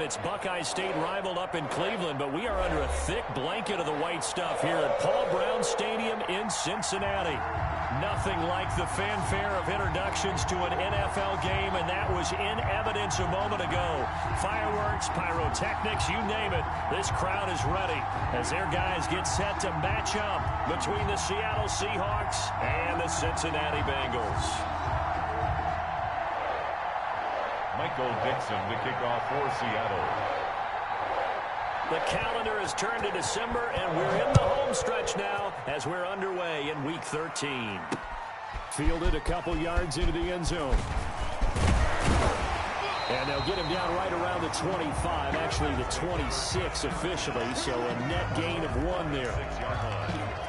It's Buckeye State rivaled up in Cleveland, but we are under a thick blanket of the white stuff here at Paul Brown Stadium in Cincinnati. Nothing like the fanfare of introductions to an NFL game, and that was in evidence a moment ago. Fireworks, pyrotechnics, you name it. This crowd is ready as their guys get set to match up between the Seattle Seahawks and the Cincinnati Bengals. Michael Dixon to kick off for Seattle. The calendar has turned to December, and we're in the home stretch now as we're underway in Week 13. Fielded a couple yards into the end zone. And they'll get him down right around the 25, actually the 26 officially, so a net gain of 1 there. 6-yard line.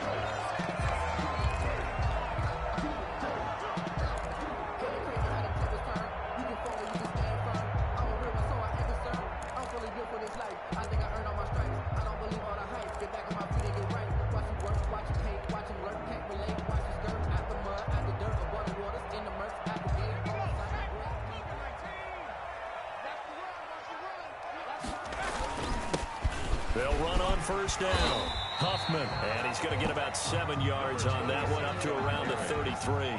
They'll run on first down. Huffman, and he's going to get about 7 yards on that one, up to around the 33.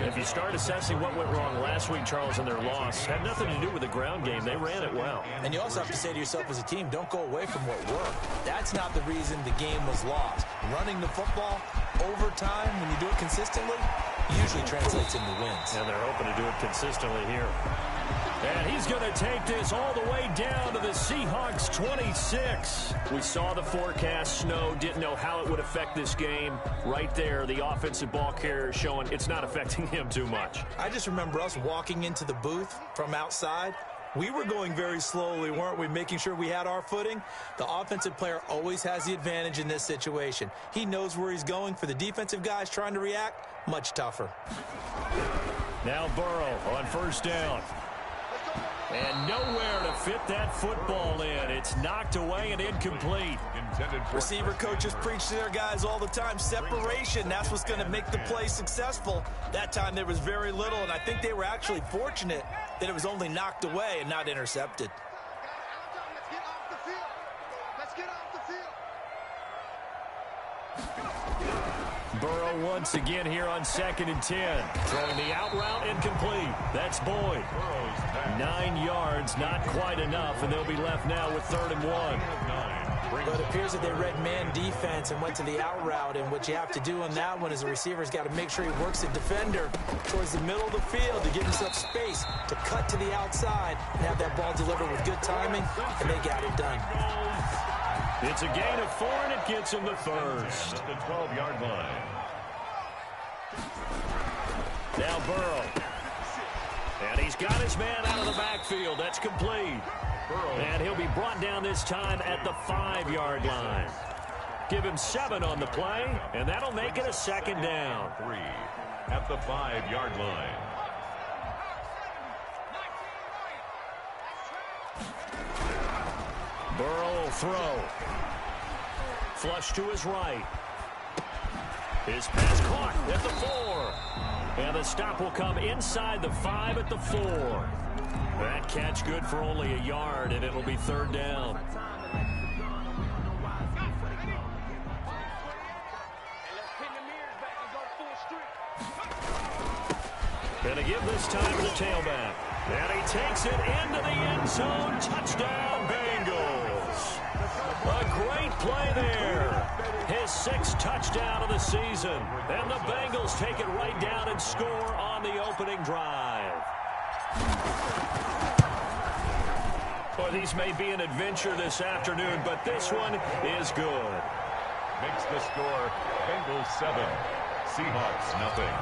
If you start assessing what went wrong last week, Charles, in their loss, had nothing to do with the ground game. They ran it well. And you also have to say to yourself as a team, don't go away from what worked. That's not the reason the game was lost. Running the football over time, when you do it consistently, usually translates into wins. And they're hoping to do it consistently here. And he's going to take this all the way down to the Seahawks 26. We saw the forecast snow, didn't know how it would affect this game. Right there, the offensive ball carrier showing it's not affecting him too much. I just remember us walking into the booth from outside. We were going very slowly, weren't we, making sure we had our footing? The offensive player always has the advantage in this situation. He knows where he's going. For the defensive guys trying to react, much tougher. Now Burrow on first down. And nowhere to fit that football in. It's knocked away and incomplete. Receiver coaches preach to their guys all the time. Separation, that's what's going to make the play successful. That time there was very little, and I think they were actually fortunate that it was only knocked away and not intercepted. Burrow once again here on 2nd and 10. Throwing the out route incomplete. That's Boyd. 9 yards, not quite enough, and they'll be left now with 3rd and 1. Well, it appears that they read man defense and went to the out route, and what you have to do on that one is the receiver's got to make sure he works the defender towards the middle of the field to give himself space to cut to the outside and have that ball delivered with good timing, and they got it done. It's a gain of 4, and it gets him the first. At the 12-yard line. Now Burrow. And he's got his man out of the backfield. That's complete. And he'll be brought down this time at the 5-yard line. Give him 7 on the play, and that'll make it a 2nd down. 3 at the 5-yard line. Burrow will throw. Flush to his right. His pass caught at the 4. And the stop will come inside the 5 at the 4. That catch good for only a yard, and it'll be 3rd down. Gonna give this time to the tailback. And he takes it into the end zone. Touchdown, Bengals. A great play there. His 6th touchdown of the season. And the Bengals take it right down and score on the opening drive. Well, these may be an adventure this afternoon, but this one is good. Makes the score Bengals 7, Seahawks nothing.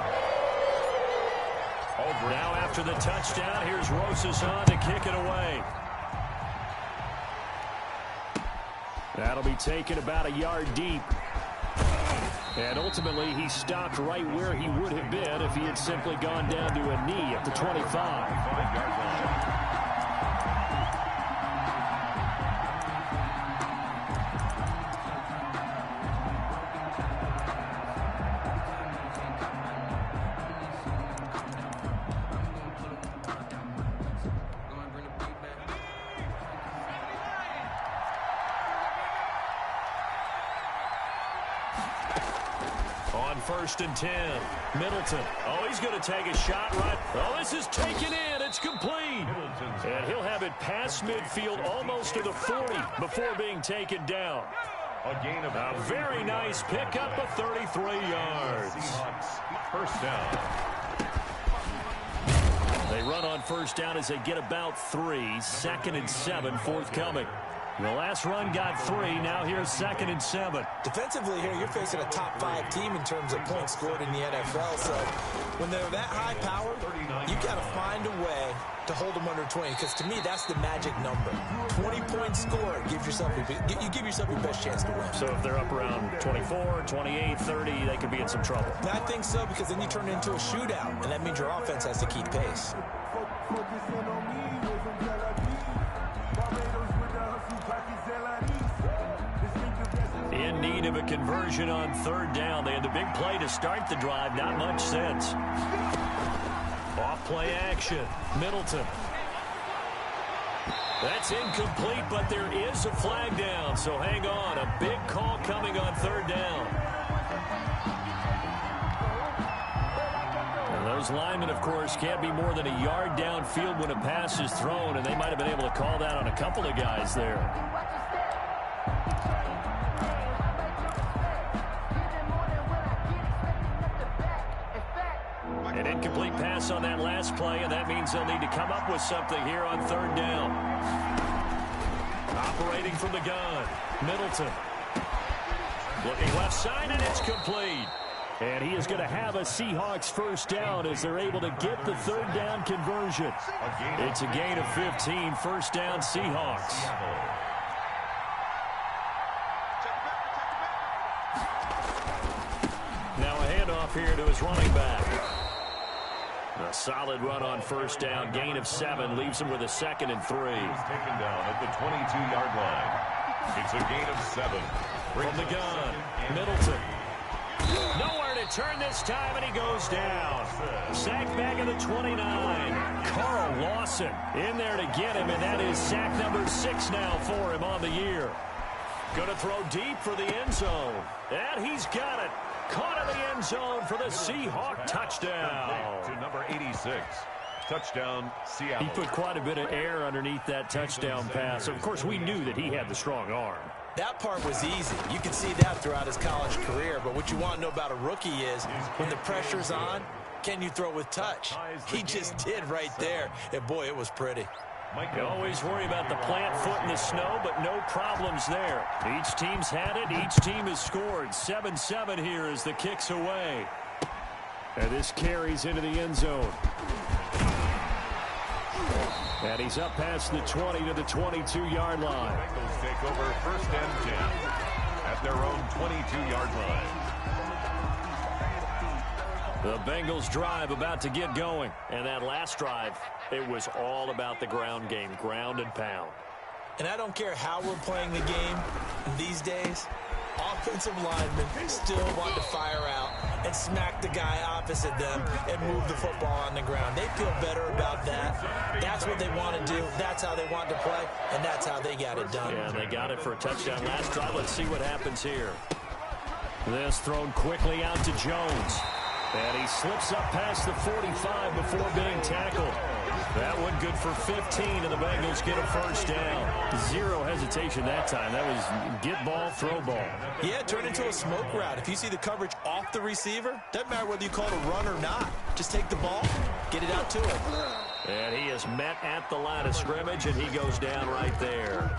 Now after the touchdown, here's Rosas on to kick it away. That'll be taken about a yard deep. And ultimately, he stopped right where he would have been if he had simply gone down to a knee at the 25. 5-yard line. On 1st and 10, Middleton. Oh, he's going to take a shot right. Oh, this is taken in. It's complete. And he'll have it past midfield almost to the 40 before being taken down. A very nice pickup of 33 yards. First down. They run on first down as they get about 3. 2nd and 7 forthcoming. The last run got 3. Now here's 2nd and 7. Defensively here, you're facing a top 5 team in terms of points scored in the NFL. So when they're that high powered, you got to find a way to hold them under 20. Because to me, that's the magic number. 20 points scored gives yourself you give yourself your best chance to win. So if they're up around 24, 28, 30, they could be in some trouble. I think so, because then you turn it into a shootout, and that means your offense has to keep pace. In need of a conversion on 3rd down. They had the big play to start the drive. Not much sense. Off play action. Middleton. That's incomplete, but there is a flag down. So hang on. A big call coming on 3rd down. And those linemen, of course, can't be more than a yard downfield when a pass is thrown, and they might have been able to call that on a couple of guys there. An incomplete pass on that last play, and that means they'll need to come up with something here on 3rd down. Operating from the gun, Middleton. Looking left side, and it's complete. And he is going to have a Seahawks first down as they're able to get the 3rd down conversion. It's a gain of 15, first down Seahawks. Now a handoff here to his running back. A solid run on first down. Gain of 7 leaves him with a 2nd and 3. He's taken down at the 22-yard line. It's a gain of 7. From the gun, Middleton. Nowhere to turn this time, and he goes down. Sack back at the 29. Carl Lawson in there to get him, and that is sack number 6 now for him on the year. Going to throw deep for the end zone. And he's got it. Caught in the end zone for the Seahawk touchdown. To number 86. Touchdown, Seattle. He put quite a bit of air underneath that touchdown pass. Of course, we knew that he had the strong arm. That part was easy. You can see that throughout his college career. But what you want to know about a rookie is when the pressure's on, can you throw with touch? He just did right there. And, boy, it was pretty. You always worry about the plant foot in the snow, but no problems there. Each team's had it. Each team has scored. 7-7 here as the kick's away. And this carries into the end zone. And he's up past the 20 to the 22-yard line. Bengals take over 1st and 10 at their own 22-yard line. The Bengals drive about to get going. And that last drive, it was all about the ground game, ground and pound. And I don't care how we're playing the game these days, offensive linemen still want to fire out and smack the guy opposite them and move the football on the ground. They feel better about that. That's what they want to do. That's how they want to play, and that's how they got it done. Yeah, they got it for a touchdown last drive. Let's see what happens here. This thrown quickly out to Jones. And he slips up past the 45 before being tackled. That one good for 15, and the Bengals get a first down. Zero hesitation that time. That was get ball, throw ball. Yeah, turn into a smoke route. If you see the coverage off the receiver, doesn't matter whether you call it a run or not. Just take the ball, get it out to him. And he is met at the line of scrimmage, and he goes down right there.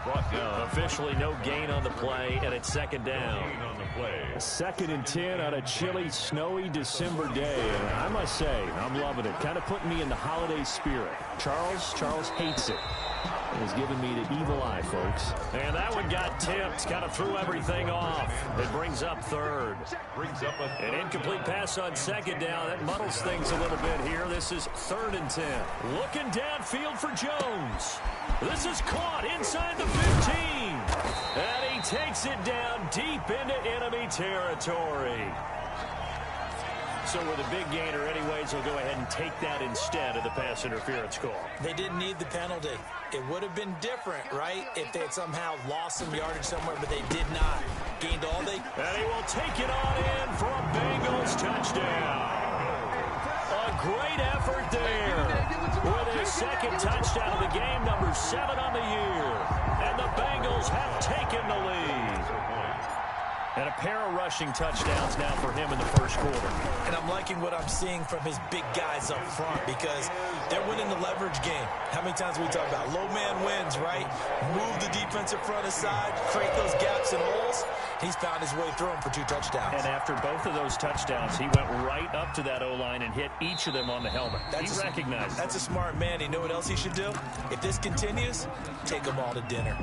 Brought down. Officially no gain on the play, and it's 2nd down. On the play. 2nd and 10 on a chilly, snowy December day. And I must say, I'm loving it. Kind of putting me in the holiday spirit. Charles hates it. It has given me the evil eye, folks. And that one got tipped. Kind of threw everything off. It brings up 3rd. Brings up An incomplete pass on 2nd down. That muddles things a little bit here. This is 3rd and 10. Looking downfield for Jones. This is caught inside the 15. And he takes it down deep into enemy territory. So with a big gainer anyways, he'll go ahead and take that instead of the pass interference call. They didn't need the penalty. It would have been different, right, if they had somehow lost some yardage somewhere, but they did not. Gained all they... And he will take it on in for a Bengals touchdown. A great effort there. With his second touchdown of the game, number 7 on the year. And the Bengals have taken the lead. And a pair of rushing touchdowns now for him in the first quarter. And I'm liking what I'm seeing from his big guys up front because they're winning the leverage game. How many times we talk about low man wins, right? Move the defensive front aside, create those gaps and holes. He's found his way through them for 2 touchdowns. And after both of those touchdowns, he went right up to that O-line and hit each of them on the helmet. He recognized it. That's a smart man. You know what else he should do? If this continues, take them all to dinner.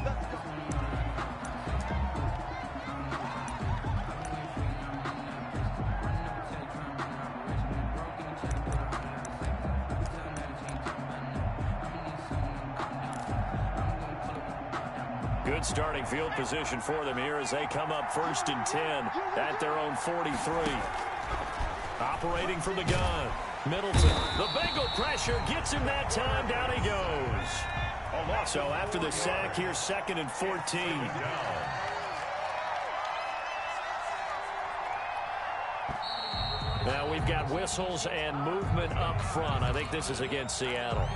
Good starting field position for them here as they come up 1st and 10 at their own 43. Operating from the gun. Middleton. The Bengal pressure gets him that time. Down he goes. So after the sack, here's 2nd and 14. Now we've got whistles and movement up front. I think this is against Seattle.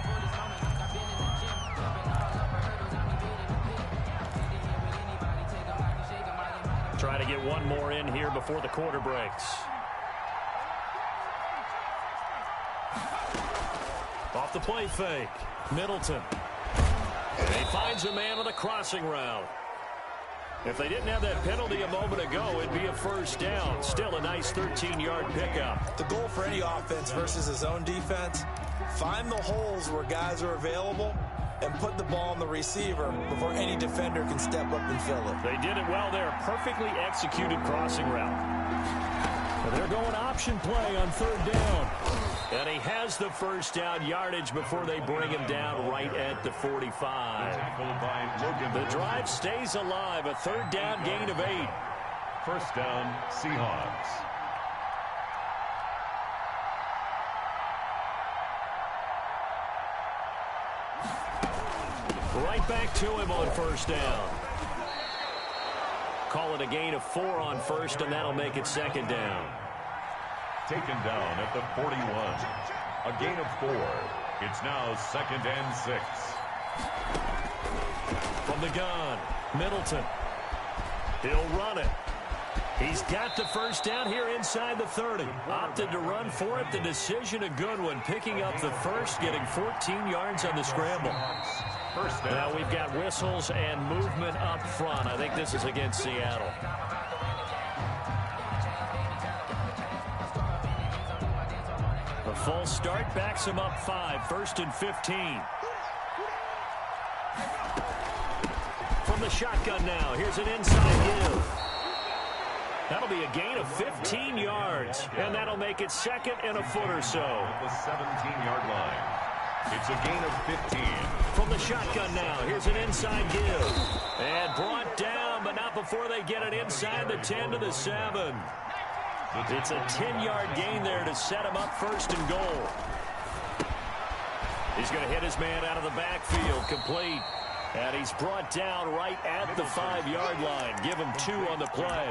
Try to get one more in here before the quarter breaks. Off the play fake. Middleton. And he finds a man on a crossing route. If they didn't have that penalty a moment ago, it'd be a first down. Still a nice 13-yard pickup. The goal for any offense versus his own defense, find the holes where guys are available and put the ball on the receiver before any defender can step up and fill it. They did it well there. Perfectly executed crossing route. Well, they're going option play on 3rd down. And he has the first down yardage before they bring him down right at the 45. The drive stays alive. A 3rd down gain of 8. First down, Seahawks. Right back to him on 1st down. Call it a gain of 4 on 1st, and that'll make it 2nd down. Taken down at the 41. A gain of 4. It's now 2nd and 6. From the gun, Middleton. He'll run it. He's got the first down here inside the 30. Opted to run for it. The decision a good one. Picking up the first, getting 14 yards on the scramble. Now we've got whistles and movement up front. I think this is against Seattle. A false start backs him up 5. 1st and 15. From the shotgun now. Here's an inside give. That'll be a gain of 15 yards. And that'll make it 2nd and a foot or so. At the 17-yard line. It's a gain of 15. From the shotgun now. Here's an inside give. And brought down, but not before they get it inside the 10 to the 7. It's a 10-yard gain there to set him up 1st and goal. He's going to hit his man out of the backfield. Complete. And he's brought down right at the 5-yard line. Give him 2 on the play.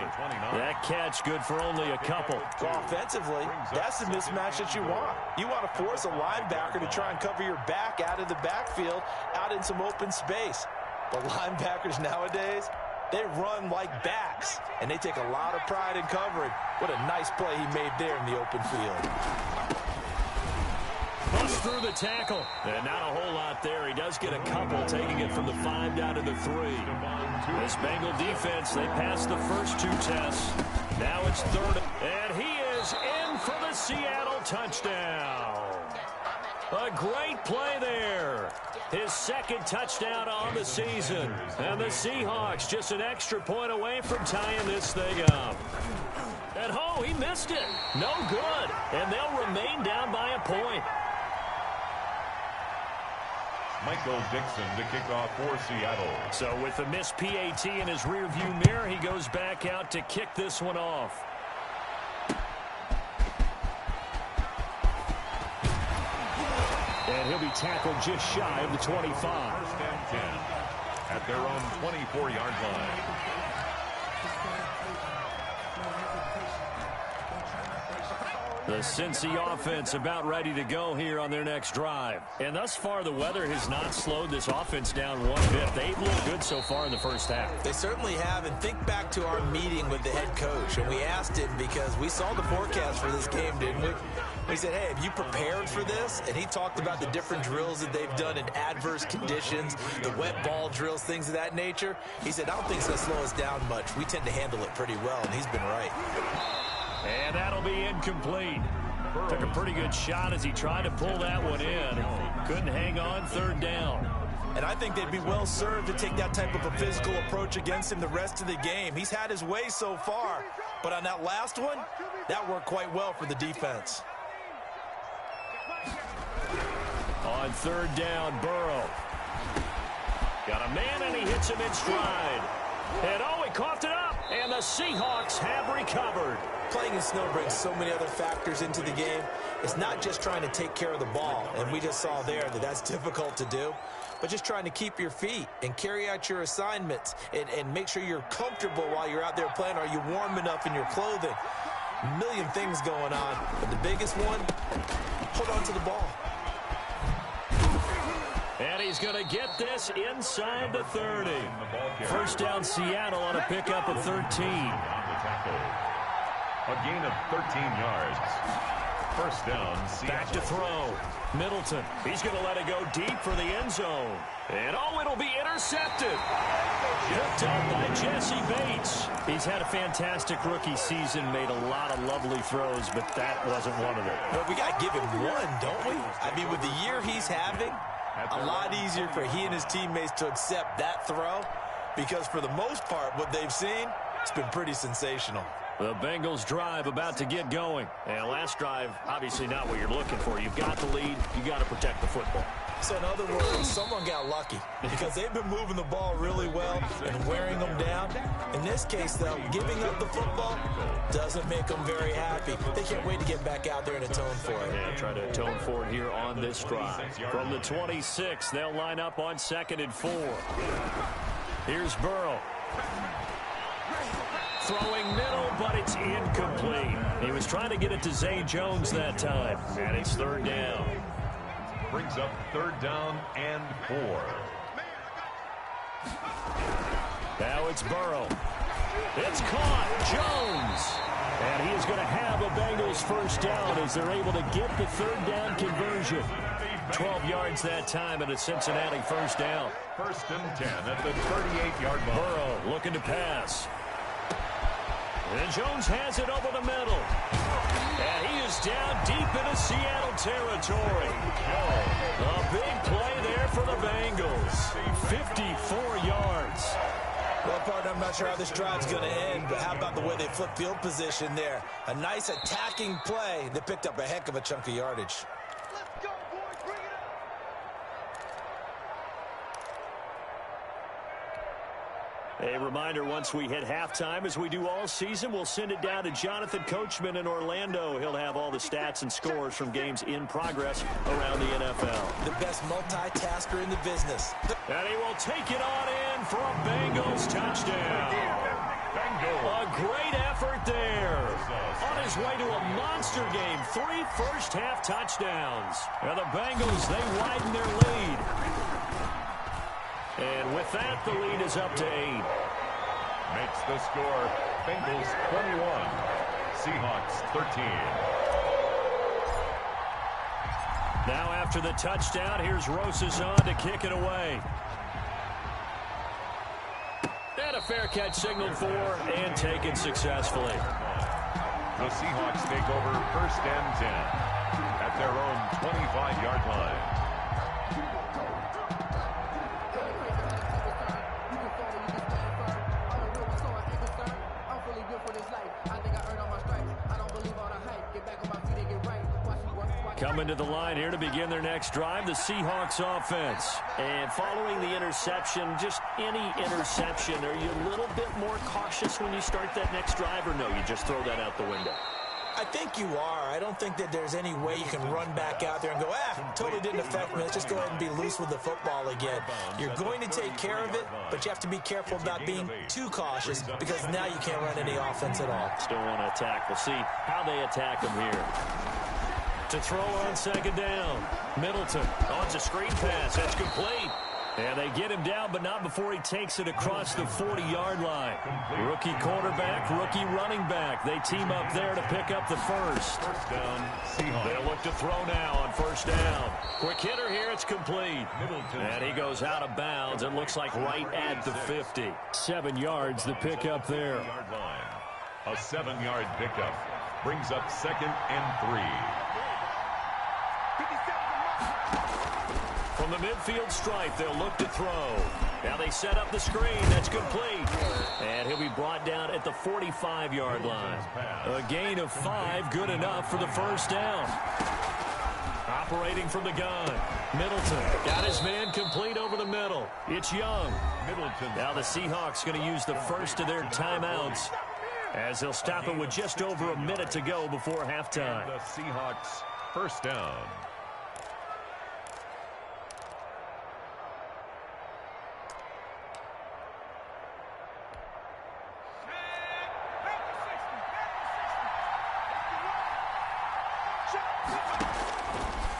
That catch good for only a couple. Well, offensively, that's the mismatch that you want. You want to force a linebacker to try and cover your back out of the backfield, out in some open space. But linebackers nowadays, they run like backs, and they take a lot of pride in covering. What a nice play he made there in the open field. Bust through the tackle. And not a whole lot there. He does get a couple, taking it from the 5 down to the 3. This Bengal defense, they passed the first 2 tests. Now it's 3rd. And he is in for the Seattle touchdown. A great play there. His 2nd touchdown on the season. And the Seahawks just an extra point away from tying this thing up. And he missed it. No good. And they'll remain down by a point. Michael Dixon to kick off for Seattle. So with the missed PAT in his rearview mirror, he goes back out to kick this one off. And And he'll be tackled just shy of the 25. First and 10 at their own 24-yard line. The Cincy offense about ready to go here on their next drive. And thus far, the weather has not slowed this offense down one bit. They've looked good so far in the first half. They certainly have. And think back to our meeting with the head coach. And we asked him because we saw the forecast for this game, didn't we? We said, hey, have you prepared for this? And he talked about the different drills that they've done in adverse conditions, the wet ball drills, things of that nature. He said, I don't think it's going to slow us down much. We tend to handle it pretty well, and he's been right. And that'll be incomplete. Took a pretty good shot as he tried to pull that one in. Couldn't hang on, third down. And I think they'd be well served to take that type of a physical approach against him the rest of the game. He's had his way so far, but on that last one, that worked quite well for the defense. On third down, Burrow. Got a man, and he hits him in stride. And oh, he coughed it up, and the Seahawks have recovered. Playing in snow brings so many other factors into the game. It's not just trying to take care of the ball, and we just saw there that that's difficult to do, but just trying to keep your feet and carry out your assignments and make sure you're comfortable while you're out there playing. Are you warm enough in your clothing? A million things going on, but the biggest one, hold on to the ball. And he's going to get this inside the 30. First down, Seattle on a pickup of 13. A gain of 13 yards. First down, Seattle. Back to throw. Middleton. He's going to let it go deep for the end zone. And oh, it'll be intercepted. Picked up by Jesse Bates. He's had a fantastic rookie season, made a lot of lovely throws, but that wasn't one of them. Well, we got to give him one, don't we? I mean, with the year he's having, a lot easier for he and his teammates to accept that throw because for the most part, what they've seen, it's been pretty sensational. The Bengals drive about to get going. And last drive, obviously not what you're looking for. You've got the lead. You've got to protect the football. So in other words, someone got lucky because they've been moving the ball really well and wearing them down. In this case, though, giving up the football doesn't make them very happy. They can't wait to get back out there and atone for it. Yeah, try to atone for it here on this drive. From the 26, they'll line up on 2nd and 4. Here's Burrow. Throwing middle, but it's incomplete. He was trying to get it to Zay Jones that time. And it's third down. Brings up third down and 4. Now it's Burrow. It's caught. Jones. And he is going to have a Bengals first down as they're able to get the third down conversion. 12 yards that time and a Cincinnati first down. First and 10 at the 38-yard line. Burrow looking to pass. And Jones has it over the middle. And he is down deep into Seattle territory. A big play there for the Bengals. 54 yards. Well, partner, I'm not sure how this drive's going to end, but how about the way they flip field position there? A nice attacking play that picked up a heck of a chunk of yardage. A reminder, once we hit halftime, as we do all season, we'll send it down to Jonathan Coachman in Orlando. He'll have all the stats and scores from games in progress around the NFL. The best multitasker in the business. And he will take it on in for a Bengals touchdown. A great effort there. On his way to a monster game, 3 first-half touchdowns. And the Bengals, they widen their lead. And with that, the lead is up to 8. Makes the score Bengals 21, Seahawks 13. Now after the touchdown, here's Rosas on to kick it away. And a fair catch signaled for and taken successfully. The Seahawks take over first and 10 at their own 25-yard line. Coming to the line here to begin their next drive, the Seahawks offense. And following the interception, just any interception, are you a little bit more cautious when you start that next drive, or no, you just throw that out the window? I think you are. I don't think that there's any way you can run back out there and go, totally didn't affect me. Let's just go ahead and be loose with the football again. You're going to take care of it, but you have to be careful about being too cautious because now you can't run any offense at all. Still want to attack. We'll see how they attack him here. To throw on second down. Middleton. Oh, it's a screen pass. That's complete. And they get him down, but not before he takes it across the 40-yard line. Rookie quarterback, rookie running back. They team up there to pick up the first. First down, Seahawks. They'll look to throw now on first down. Quick hitter here, it's complete. Middleton. And he goes out of bounds. It looks like right at the 50. 7 yards, the pickup there. A 7-yard pickup brings up 2nd and 3. From the midfield stripe, they'll look to throw. Now they set up the screen. That's complete. And he'll be brought down at the 45-yard line. A gain of 5, good enough for the first down. Operating from the gun. Middleton got his man complete over the middle. It's Young. Middleton. Now the Seahawks going to use the first of their timeouts as they'll stop it with just over a minute to go before halftime. The Seahawks first down.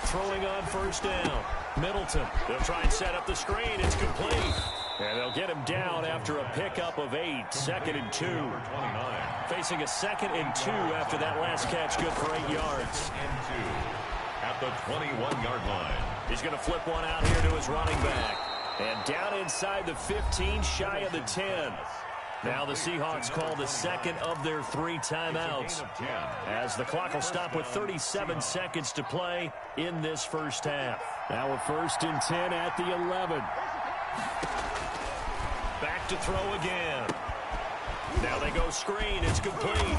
Throwing on first down. Middleton. They'll try and set up the screen. It's complete. And they'll get him down after a pickup of 8. 2nd and 2. Facing a 2nd and 2 after that last catch. Good for 8 yards. And 2 at the 21-yard line. He's going to flip one out here to his running back. And down inside the 15, shy of the 10. Now the Seahawks call the second of their 3 timeouts as the clock will stop with 37 seconds to play in this first half. Now we're 1st and 10 at the 11. Back to throw again. Now they go screen. It's complete.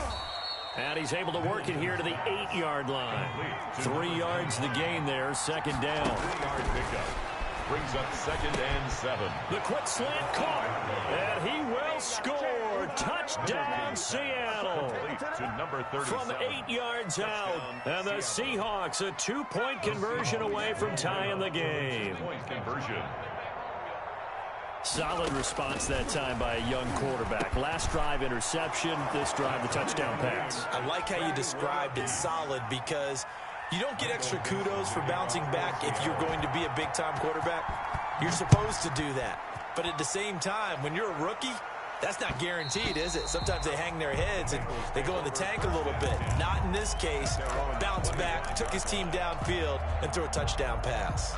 And he's able to work it here to the 8-yard line. 3 yards the gain there. 2nd down. 3-yard pickup. Brings up 2nd and 7. The quick slant caught, and he will score. Touchdown, Seattle. To number 37. From 8 yards out, and the Seahawks a 2-point conversion away from tying the game. 2-point conversion. Solid response that time by a young quarterback. Last drive interception, this drive the touchdown pass. I like how you described it, solid, because you don't get extra kudos for bouncing back if you're going to be a big-time quarterback. You're supposed to do that. But at the same time, when you're a rookie, that's not guaranteed, is it? Sometimes they hang their heads and they go in the tank a little bit. Not in this case. Bounce back, took his team downfield, and threw a touchdown pass.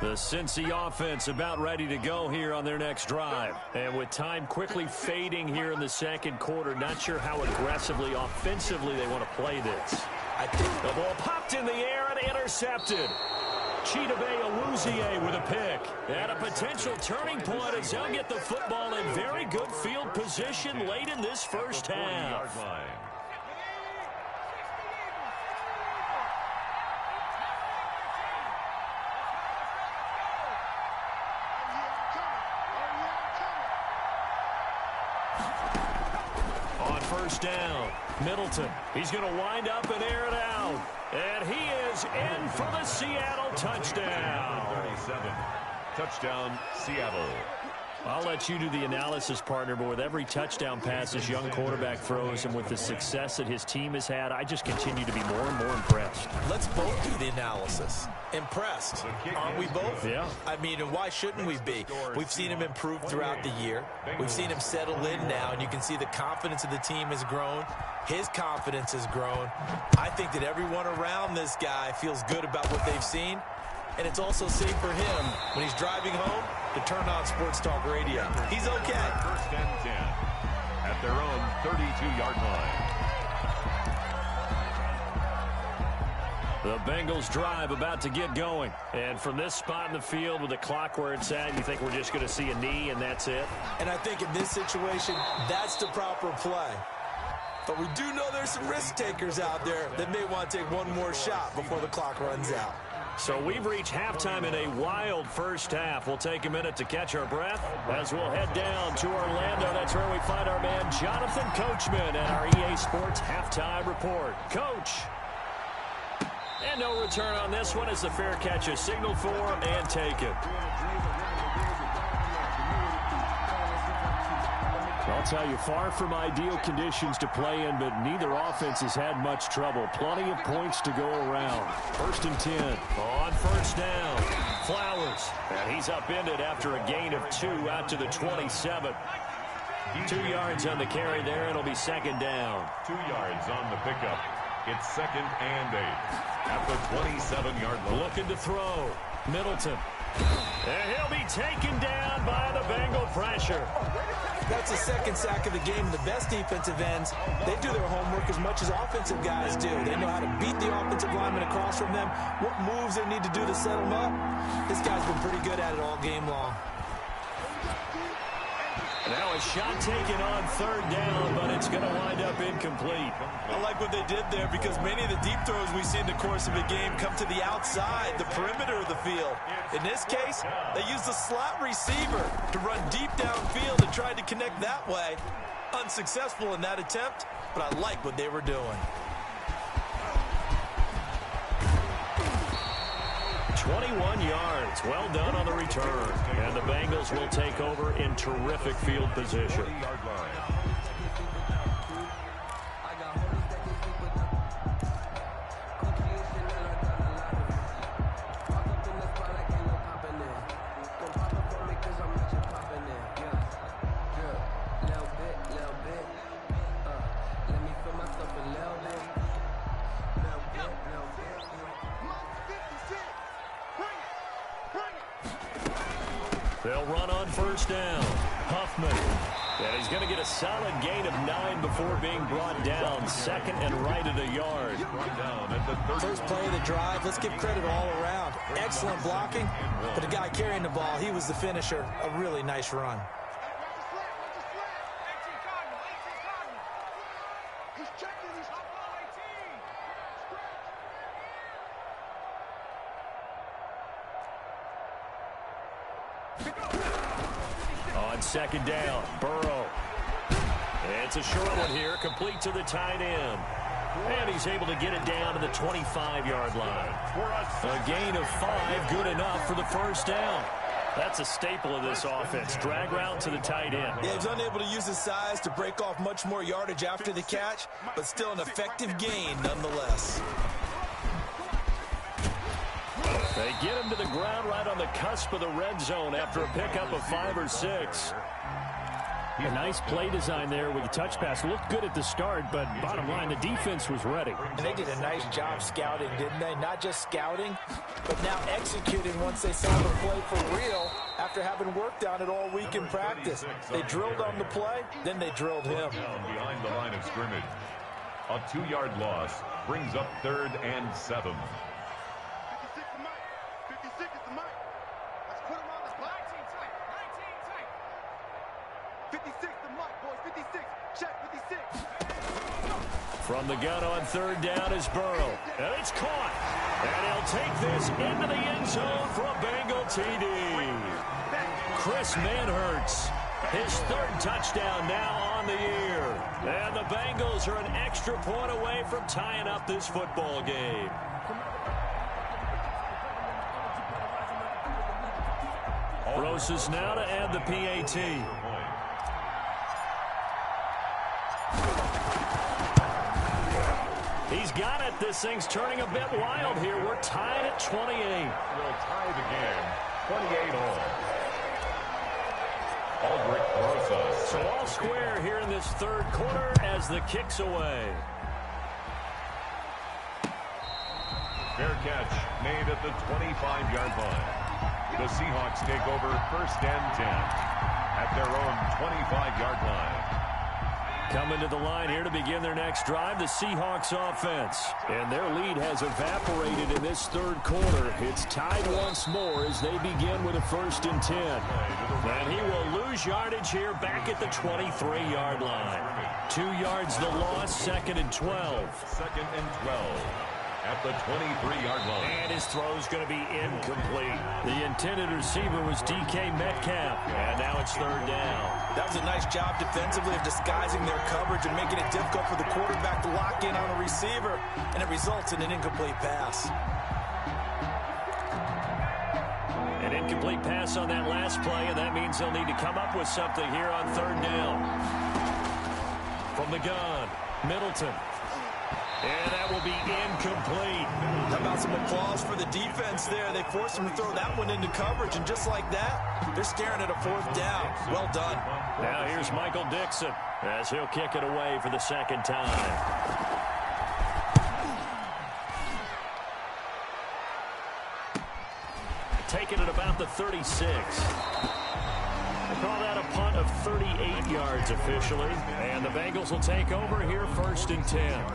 The Cincy offense about ready to go here on their next drive. And with time quickly fading here in the second quarter, not sure how aggressively, offensively they want to play this. I think the ball popped in the air and intercepted. Chidobe Awuzie with a pick. And a potential turning point as they'll get the football in very good field position late in this first half. First down. Middleton. He's going to wind up and air it out. And he is in for the Seattle touchdown. 37. Touchdown, Seattle. I'll let you do the analysis, partner, but with every touchdown pass this young quarterback throws and with the success that his team has had, I just continue to be more and more impressed. Let's both do the analysis. Impressed. Aren't we both? Yeah. I mean, and why shouldn't we be? We've seen him improve throughout the year. We've seen him settle in now, and you can see the confidence of the team has grown. His confidence has grown. I think that everyone around this guy feels good about what they've seen, and it's also safe for him when he's driving home to turn on Sports Talk Radio. He's okay. 1st and 10 at their own 32-yard line. The Bengals drive about to get going. And from this spot in the field with the clock where it's at, you think we're just going to see a knee and that's it? And I think in this situation, that's the proper play. But we do know there's some risk takers out there that may want to take one more shot before the clock runs out. So we've reached halftime in a wild first half. We'll take a minute to catch our breath as we'll head down to Orlando. That's where we find our man Jonathan Coachman and our EA Sports Halftime Report. Coach. And no return on this one as the fair catch is signaled for and taken. I'll tell you, far from ideal conditions to play in, but neither offense has had much trouble. Plenty of points to go around. 1st and 10. On first down, Flowers. And he's upended after a gain of 2 out to the 27. 2 yards on the carry there. It'll be 2nd down. 2 yards on the pickup. It's 2nd and 8 at the 27-yard line. Looking to throw. Middleton. And he'll be taken down by the Bengal pressure. That's the 2nd sack of the game. The best defensive ends, they do their homework as much as offensive guys do. They know how to beat the offensive lineman across from them, what moves they need to do to set them up. This guy's been pretty good at it all game long. Now a shot taken on 3rd down, but it's going to wind up incomplete. I like what they did there because many of the deep throws we see in the course of a game come to the outside, the perimeter of the field. In this case, they used the slot receiver to run deep downfield and tried to connect that way. Unsuccessful in that attempt, but I like what they were doing. 21 yards. Well done on the return. And the Bengals will take over in terrific field position. They'll run on first down. Huffman. And he's going to get a solid gain of 9 before being brought down. 2nd and right at a yard. First play of the drive. Let's give credit all around. Excellent blocking. But the guy carrying the ball, he was the finisher. A really nice run. On 2nd down, Burrow. It's a short one here, complete to the tight end. And he's able to get it down to the 25-yard line. A gain of 5, good enough for the 1st down. That's a staple of this offense. Drag route to the tight end. Yeah, he's unable to use his size to break off much more yardage after the catch, but still an effective gain nonetheless. They get him to the ground right on the cusp of the red zone after a pickup of 5 or 6. A nice play design there with the touch pass. Looked good at the start, but bottom line, the defense was ready. And they did a nice job scouting, didn't they? Not just scouting, but now executing once they saw the play for real after having worked on it all week in practice. They drilled on the play, then they drilled him. Behind the line of scrimmage. A 2-yard loss brings up 3rd and 7. 56 the mark, boys. 56. Check 56. From the gun on 3rd down is Burrow. And it's caught. And he'll take this into the end zone for a Bengal TD. Chris Manhertz, his 3rd touchdown now on the year. And the Bengals are an extra point away from tying up this football game. Broses now to add the PAT. He's got it. This thing's turning a bit wild here. We're tied at 28. We'll tie the game. 28 all. Aldrich Broses. So all square here in this 3rd quarter as the kick's away. Fair catch made at the 25-yard line. The Seahawks take over 1st and 10 at their own 25-yard line. Coming to the line here to begin their next drive, the Seahawks offense. And their lead has evaporated in this 3rd quarter. It's tied once more as they begin with a 1st and 10. And he will lose lose yardage here back at the 23-yard line. 2 yards the loss, 2nd and 12. 2nd and 12 at the 23-yard line. And his throw is going to be incomplete. The intended receiver was DK Metcalf, and now it's 3rd down. That was a nice job defensively of disguising their coverage and making it difficult for the quarterback to lock in on a receiver, and it results in an incomplete pass. An incomplete pass on that last play, and that means they'll need to come up with something here on 3rd down. From the gun, Middleton. And that will be incomplete. How about some applause for the defense there? They forced him to throw that one into coverage, and just like that, they're staring at a 4th down. Well done. Now here's Michael Dixon as he'll kick it away for the 2nd time. Taking it about the 36. We'll call that a punt of 38 yards officially. And the Bengals will take over here 1st and 10.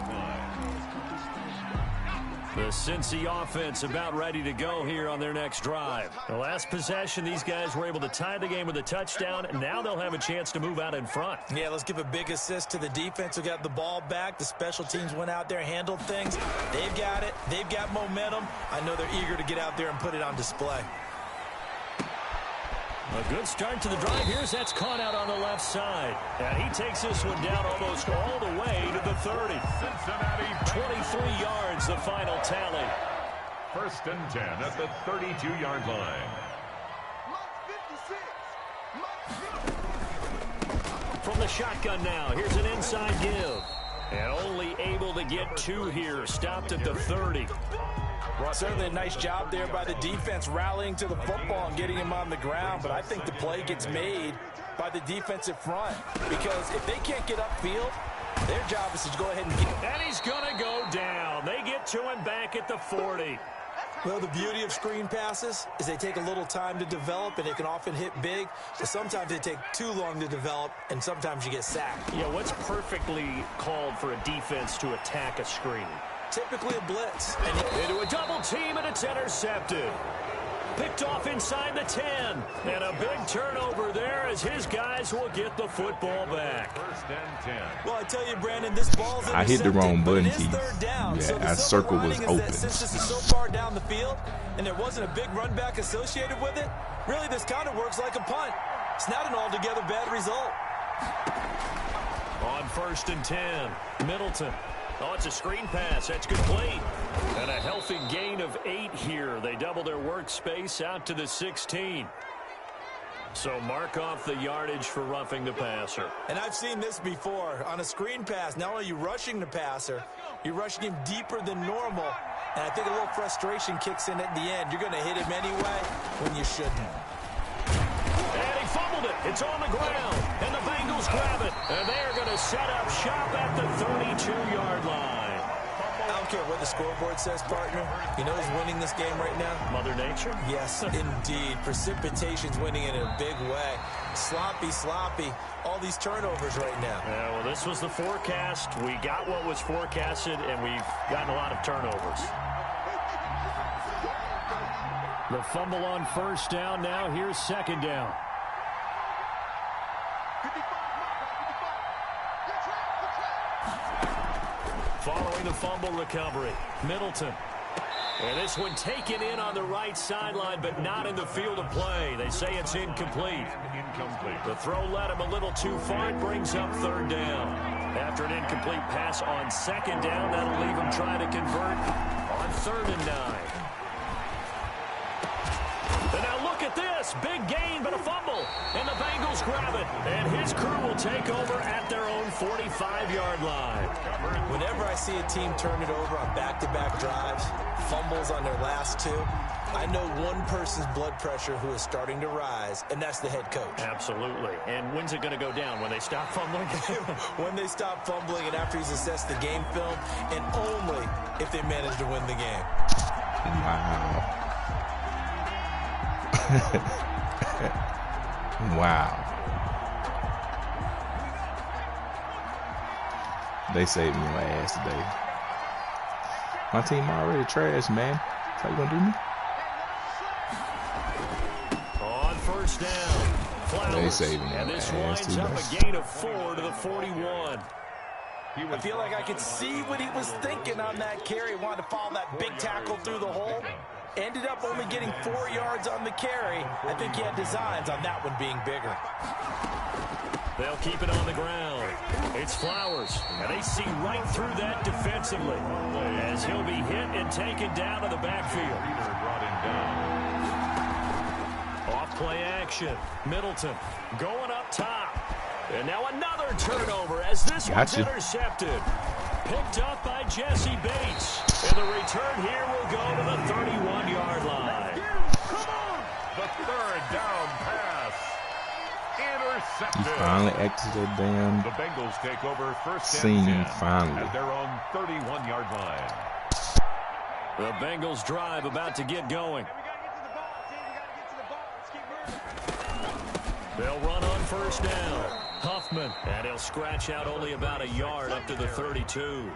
The Cincy offense about ready to go here on their next drive. The last possession, these guys were able to tie the game with a touchdown, and now they'll have a chance to move out in front. Yeah, let's give a big assist to the defense who got the ball back. The special teams went out there, handled things. They've got it. They've got momentum. I know they're eager to get out there and put it on display. A good start to the drive. Here's that's caught out on the left side. And he takes this one down almost all the way to the 30. Cincinnati 23 yards, the final tally. 1st and 10 at the 32-yard line. From the shotgun now, here's an inside give. And only able to get 2 here. Stopped at the 30. Well, certainly a nice job there by the defense rallying to the football and getting him on the ground, but I think the play gets made by the defensive front because if they can't get upfield, their job is to go ahead and get him. And he's going to go down. They get to him back at the 40. Well, the beauty of screen passes is they take a little time to develop, and they can often hit big, but sometimes they take too long to develop, and sometimes you get sacked. Yeah, what's perfectly called for a defense to attack a screen? Typically a blitz. And into a double team, and it's intercepted. Picked off inside the 10. And a big turnover there as his guys will get the football back. 1st and 10. Well, I tell you, Brandon, this ball's I hit the wrong button key. Down. Yeah, so our circle was open. Since this is so far down the field and there wasn't a big run back associated with it, really this kind of works like a punt. It's not an altogether bad result. On 1st and 10, Middleton. Oh, it's a screen pass. That's complete. And a healthy gain of 8 here. They double their workspace out to the 16. So mark off the yardage for roughing the passer. And I've seen this before. On a screen pass, not only are you rushing the passer, you're rushing him deeper than normal. And I think a little frustration kicks in at the end. You're going to hit him anyway when you shouldn't. And he fumbled it. It's on the ground. And the Bengals grab it. And they're going to set up shop at the 32-yard line. I don't care what the scoreboard says, partner. You know who's winning this game right now? Mother Nature? Yes, indeed. Precipitation's winning it in a big way. Sloppy, sloppy. All these turnovers right now. Yeah, well, this was the forecast. We got what was forecasted, and we've gotten a lot of turnovers. The fumble on 1st down. Now here's 2nd down. Following the fumble recovery, Middleton. And this one taken in on the right sideline, but not in the field of play. They say it's incomplete. The throw led him a little too far. It brings up 3rd down. After an incomplete pass on 2nd down, that'll leave him trying to convert on 3rd and 9. And now look at this. Big gain, but a fumble. And the Bengals grab it. And his crew will take over at their own 45-yard line. Whenever I see a team turn it over on back-to-back drives, fumbles on their last 2, I know one person's blood pressure who is starting to rise, and that's the head coach. Absolutely. And when's it going to go down? When they stop fumbling? When they stop fumbling and after he's assessed the game film, and only if they manage to win the game. Wow. Wow. They saved me my ass today. My team already trash, man. How you gonna do me? On 1st down, Flowers. saving And that this ass winds too up much. a gain of 4 to the 41. I feel like I could see what he was thinking on that carry. Wanted to follow that big tackle through the hole. Ended up only getting 4 yards on the carry. I think he had designs on that one being bigger. They'll keep it on the ground. It's Flowers, and they see right through that defensively as he'll be hit and taken down to the backfield. Off play action. Middleton going up top. And now another turnover as this one's intercepted. Picked up by Jesse Bates. And the return here will go to the 31-yard line. The third down pass. Intercepted. He finally exited damn The Bengals take over first scene and 10 finally. at their own 31-yard line. The Bengals drive about to get going. They'll run on first down. Huffman, and he'll scratch out only about a yard up to the 32.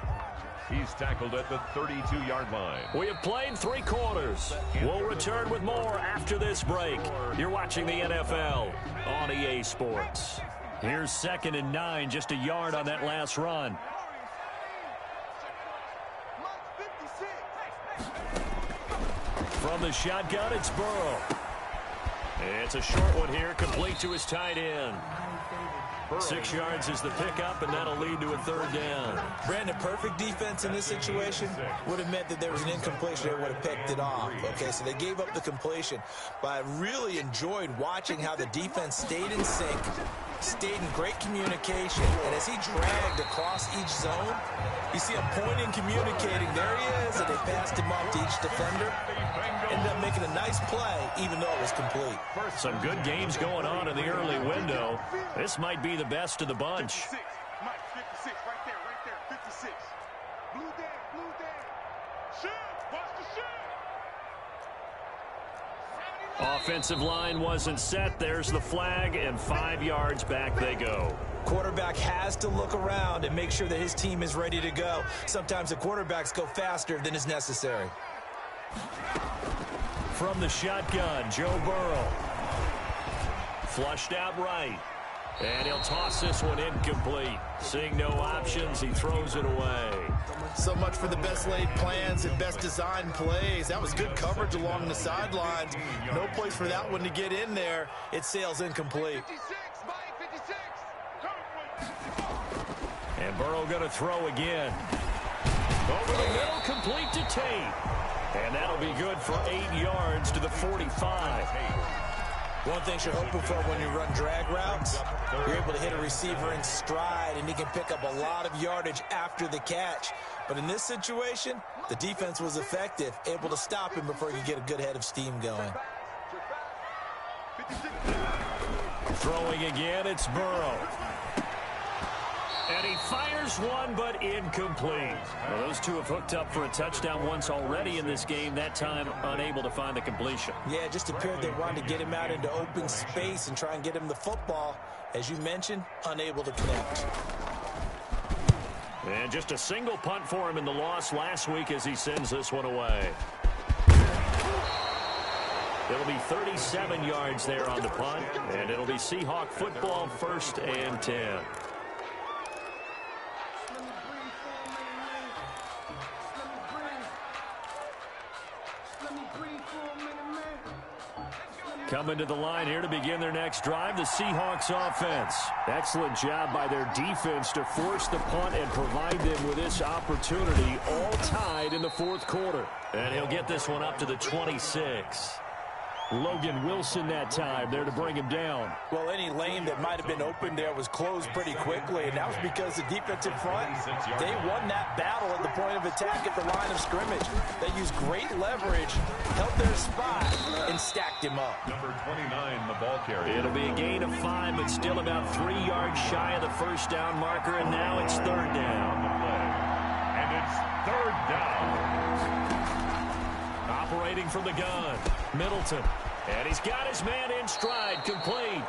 He's tackled at the 32-yard line. We have played 3 quarters. We'll return with more after this break. You're watching the NFL on EA Sports. Here's 2nd and 9, just a yard on that last run. From the shotgun, it's Burrow. It's a short one here, complete to his tight end. 6 yards is the pickup, and that'll lead to a 3rd down. Brandon, perfect defense in this situation would have meant that there was an incompletion. They would have picked it off. Okay, so they gave up the completion. But I really enjoyed watching how the defense stayed in sync, stayed in great communication. And as he dragged across each zone, you see him pointing, communicating. There he is, and they passed him off to each defender. Ended up making a nice play, even though it was complete. Some good games going on in the early window. This might be the best of the bunch. 56. Mike, 56, right there, 56. Blue down. Shoot, watch the shoot. Offensive line wasn't set. There's the flag, and 5 yards back they go. Quarterback has to look around and make sure that his team is ready to go. Sometimes the quarterbacks go faster than is necessary. From the shotgun, Joe Burrow. Flushed out right. And he'll toss this one incomplete. Seeing no options, he throws it away. So much for the best laid plans and best designed plays. That was good coverage along the sidelines. No place for that one to get in there. It sails incomplete. 56, Mike, 56. And Burrow going to throw again. Over the middle, complete to Tate. And that'll be good for 8 yards to the 45. One thing you're hoping for when you run drag routes, you're able to hit a receiver in stride, and he can pick up a lot of yardage after the catch. But in this situation, the defense was effective, able to stop him before he could get a good head of steam going. Throwing again, it's Burrow. And he fires one, but incomplete. Well, those two have hooked up for a touchdown once already in this game, that time unable to find the completion. Yeah, it just appeared they wanted to get him out into open space and try and get him the football. As you mentioned, unable to connect. And just a single punt for him in the loss last week as he sends this one away. It'll be 37 yards there on the punt, and it'll be Seahawk football, 1st and 10. Coming to the line here to begin their next drive, the Seahawks offense. Excellent job by their defense to force the punt and provide them with this opportunity, all tied in the 4th quarter. And he'll get this one up to the 26. Logan Wilson that time there to bring him down. Well, any lane that might have been open there was closed pretty quickly, and that was because the defensive front, they won that battle at the point of attack at the line of scrimmage. They used great leverage, held their spot, and stacked him up. Number 29, the ball carrier. It'll be a gain of 5, but still about 3 yards shy of the 1st down marker, and now it's 3rd down. And it's 3rd down. Operating from the gun, Middleton. And he's got his man in stride, complete.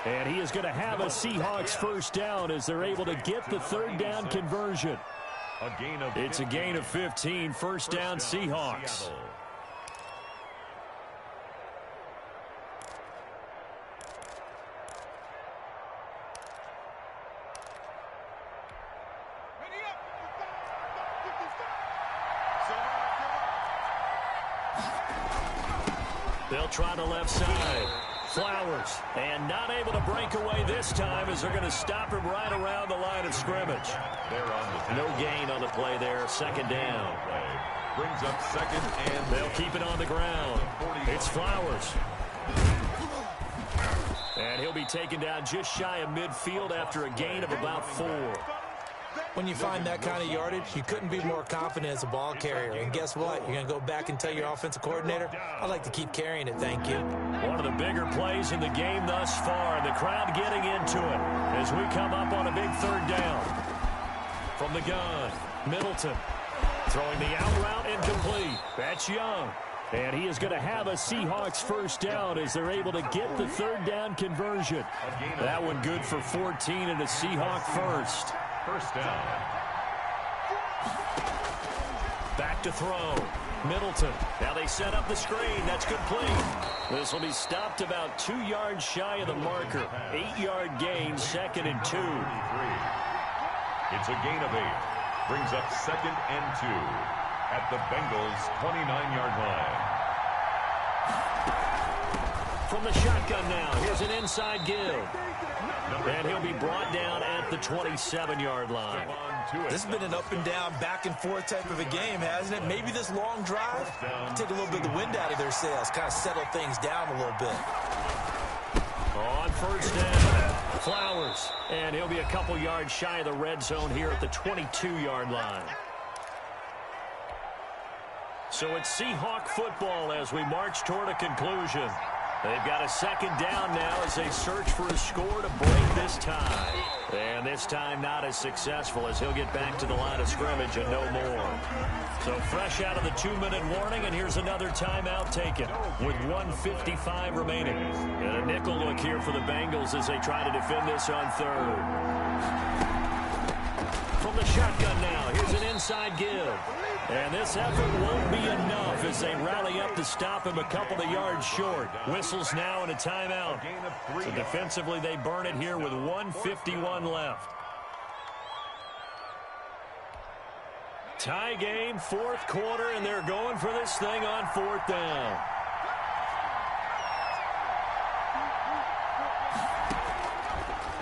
And he is going to have a Seahawks 1st down as they're able to get the 3rd down conversion. It's a gain of 15, 1st down Seahawks. They'll try the left side. Flowers. And not able to break away this time as they're going to stop him right around the line of scrimmage. No gain on the play there. Second down. Brings up second and they'll keep it on the ground. It's Flowers. And he'll be taken down just shy of midfield after a gain of about 4. When you find that kind of yardage, you couldn't be more confident as a ball carrier. And guess what? You're going to go back and tell your offensive coordinator, I'd like to keep carrying it, thank you. One of the bigger plays in the game thus far. The crowd getting into it as we come up on a big third down. From the gun, Middleton. Throwing the out route incomplete. That's Young. And he is going to have a Seahawks first down as they're able to get the third down conversion. That one good for 14 and a Seahawk first. First down. Back to throw. Middleton. Now they set up the screen. That's complete. This will be stopped about 2 yards shy of the marker. 8-yard gain, 2nd and 2. It's a gain of 8. Brings up 2nd and 2 at the Bengals' 29-yard line. From the shotgun now, here's an inside give. And he'll be brought down at the 27-yard line. This has been an up-and-down, back-and-forth type of a game, hasn't it? Maybe this long drive take a little bit of the wind out of their sails, kind of settle things down a little bit. On first down, Flowers. And he'll be a couple yards shy of the red zone here at the 22-yard line. So it's Seahawk football as we march toward a conclusion. They've got a second down now as they search for a score to break this tie. And this time not as successful as he'll get back to the line of scrimmage and no more. So fresh out of the 2-minute warning, and here's another timeout taken with 1:55 remaining. And a nickel look here for the Bengals as they try to defend this on third. From the shotgun now, here's an inside give. And this effort won't be enough as they rally up to stop him a couple of yards short. Whistles now and a timeout. So defensively they burn it here with 1:51 left. Tie game, 4th quarter, and they're going for this thing on 4th down.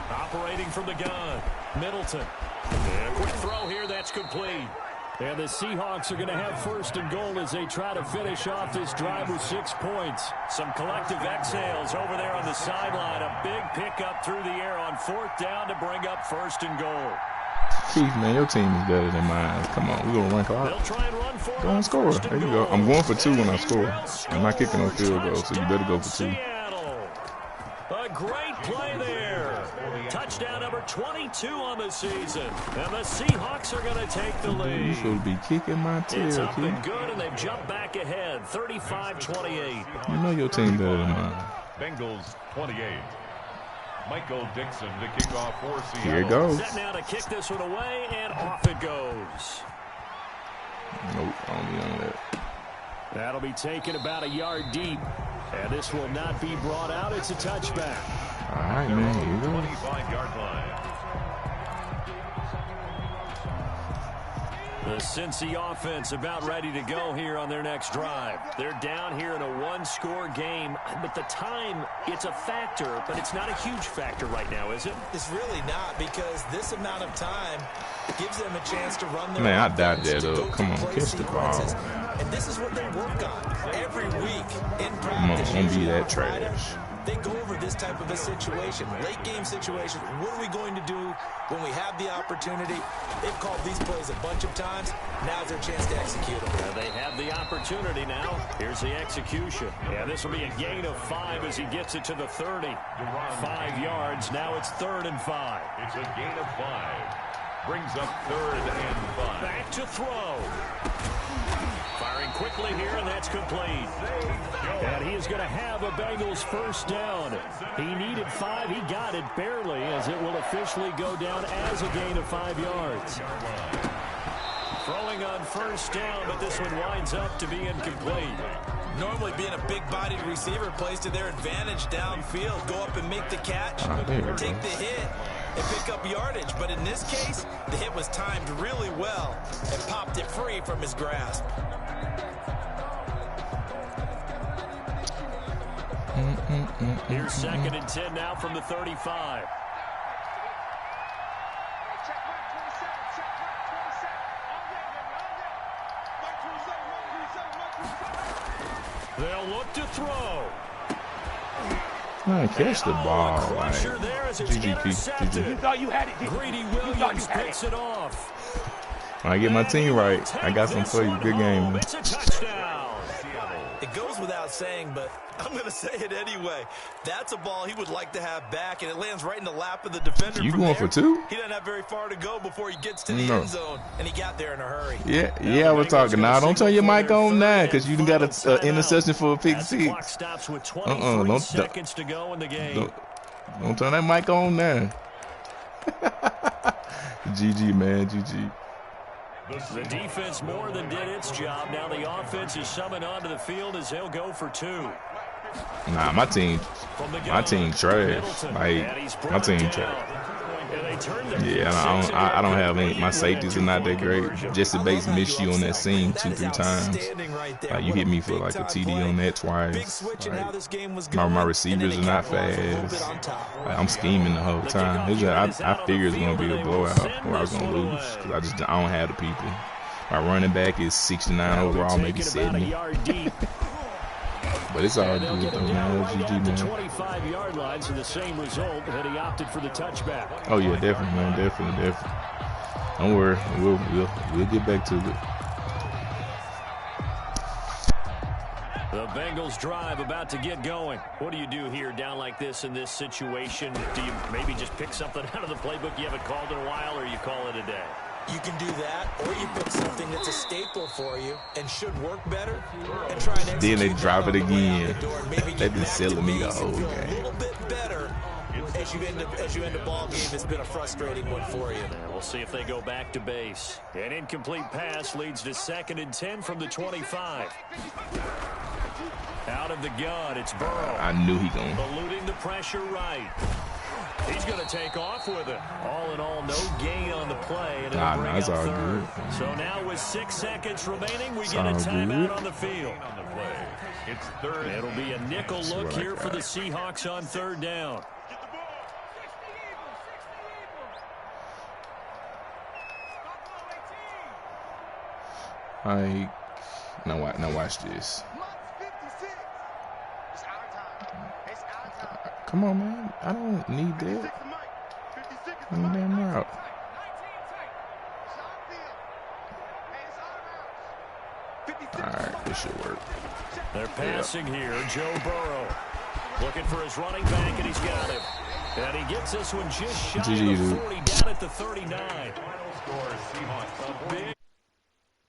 Operating from the gun, Middleton. And a quick throw here, that's complete. And the Seahawks are going to have 1st and goal as they try to finish off this drive with 6 points. Some collective exhales over there on the sideline. A big pickup through the air on 4th down to bring up 1st and goal. Keith, man, your team is better than mine. Come on, we're going to rank out. They'll try and run for go and score. There you go. I'm going for 2 when I score. I'm not kicking no field goal, so you better go for 2. Seattle. A great play there. Touchdown number 22 on the season. And the Seahawks are going to take the lead. You should be kicking my tail, It's up Keith. and good, and they've jumped back ahead, 35-28. You know your team better than mine. Bengals 28. Michael Dixon to kick off for Seattle. Here it goes. Set now to kick this one away, and off it goes. Nope, I don't need none of that. That'll be taken about a yard deep. And this will not be brought out. It's a touchback. All right, man, here you go. 25-yard line. The Cincy offense about ready to go here on their next drive. They're down here in a 1-score game, but the time, it's a factor, but it's not a huge factor right now, is it? It's really not, because this amount of time gives them a chance to run their Man, I offense, died to that go up. Come through on, play catch the ball. sequences. And this is what they work on every week in Come on, practice. don't be Usually that on Friday, trash. They go over this type of a situation, late game situation. What are we going to do when we have the opportunity? They've called these plays a bunch of times. Now's their chance to execute them. They have the opportunity now. Here's the execution. Yeah, this will be a gain of 5 as he gets it to the 30. 5 yards. Now it's 3rd and 5. It's a gain of 5. Brings up 3rd and 5. Back to throw. Firing quickly here, and that's complete. And he is going to have a Bengals first down. He needed 5. He got it barely, as it will officially go down as a gain of 5 yards. Throwing on first down, but this one winds up to be incomplete. Normally being a big-bodied receiver plays to their advantage downfield. Go up and make the catch, take the hit, and pick up yardage. But in this case, the hit was timed really well and popped it free from his grasp. Here's 2nd and 10 now from the 35. They'll look to throw. Man, catch the ball. Like, GG. You thought you had it. Greedy Williams picks it off. When I get my team right, I got some for you. Good game, man. It's a touchdown. It goes without saying, but I'm going to say it anyway. That's a ball he would like to have back, and it lands right in the lap of the defender. You going for 2? He doesn't have very far to go before he gets to the end zone, and he got there in a hurry. Yeah, we're talking now. Don't turn your mic on now, because you got an interception for a pick 6. Stops with 23 seconds to go in the game. Don't turn that mic on now. GG, man, GG. The defense more than did its job. Now the offense is summoned onto the field as he'll go for 2. Nah, my team trash. Like, my team trash. Yeah, I don't have any. My safeties are not that great. Jesse Bates missed you on that seam 2-3 times. Like, you hit me for like a TD on that twice. Like, my receivers are not fast. Like, I'm scheming the whole time. I figured it's gonna be a blowout or I was gonna lose because I don't have the people. My running back is 69 overall, maybe 70. But it's all good, though, man. GG, man. 25-yard line, so the same result, and he opted for the touchback. Oh yeah, definitely, man. Definitely. Don't worry, we'll get back to it. The Bengals drive about to get going. What do you do here down like this in this situation? Do you maybe just pick something out of the playbook you haven't called in a while, or you call it a day? You can do that, or you pick something that's a staple for you and should work better and try and then they drop it again. They've been selling me the whole game. A little bit better as you end a ball game. It's been a frustrating one for you. We'll see if they go back to base. An incomplete pass leads to 2nd and 10 from the 25. Out of the gun, it's Burrow. I knew he going. Eluding the pressure right. He's going to take off with it. All in all, no gain on the play. And it'll bring it's up all 3rd. good. So now with 6 seconds remaining, we get a timeout on the field. It's 3rd. It'll be a nickel look here for the Seahawks on 3rd down. Now watch this. Come on, man. I don't need that. I'm damn out. Alright, this should work. They're passing here. Joe Burrow looking for his running back, and he's got him. And he gets this one just shy of the 40, down at the 39. Final score, Seahawks.